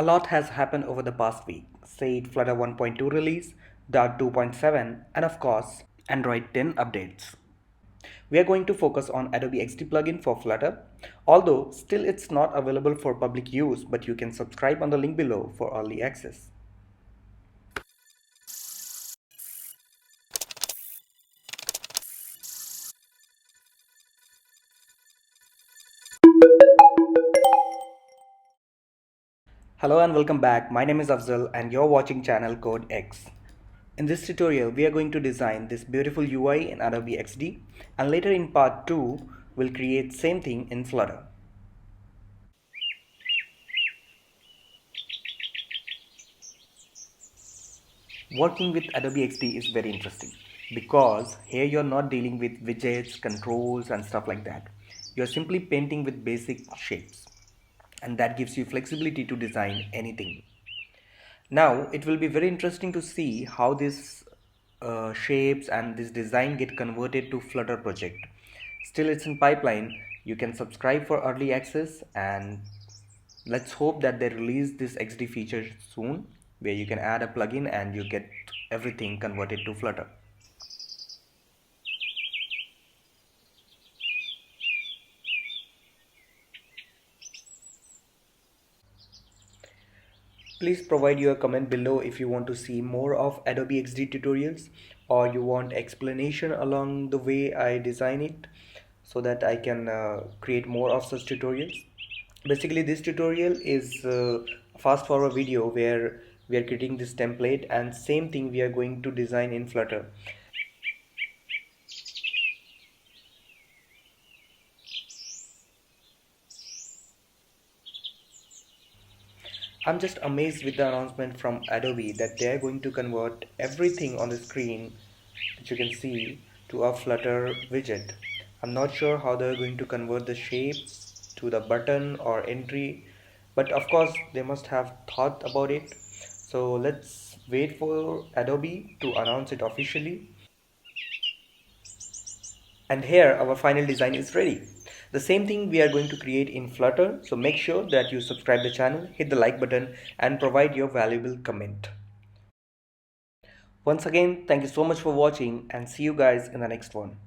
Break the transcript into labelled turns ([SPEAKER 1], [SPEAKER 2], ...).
[SPEAKER 1] A lot has happened over the past week, say it Flutter 1.2 release, Dart 2.7, and of course, Android 10 updates. We are going to focus on Adobe XD plugin for Flutter, although still it's not available for public use, but you can subscribe on the link below for early access. Hello and welcome back. My name is Afzal and you're watching channel Code X. In this tutorial, we are going to design this beautiful UI in Adobe XD, and later in part 2, we'll create same thing in Flutter. Working with Adobe XD is very interesting because here you're not dealing with widgets, controls and stuff like that. You're simply painting with basic shapes, and that gives you flexibility to design anything. Now it will be very interesting to see how these shapes and this design get converted to Flutter project. Still it's in pipeline. You can subscribe for early access, and let's hope that they release this XD feature soon where you can add a plugin and you get everything converted to Flutter. Please provide your comment below if you want to see more of Adobe XD tutorials or you want explanation along the way I design it so that I can create more of such tutorials. Basically this tutorial is a fast forward video where we are creating this template, and same thing we are going to design in Flutter. I'm just amazed with the announcement from Adobe that they are going to convert everything on the screen that you can see to a Flutter widget. I'm not sure how they're going to convert the shapes to the button or entry, but of course they must have thought about it. So let's wait for Adobe to announce it officially. And here our final design is ready. The same thing we are going to create in Flutter, so make sure that you subscribe the channel, hit the like button and provide your valuable comment. Once again, thank you so much for watching and see you guys in the next one.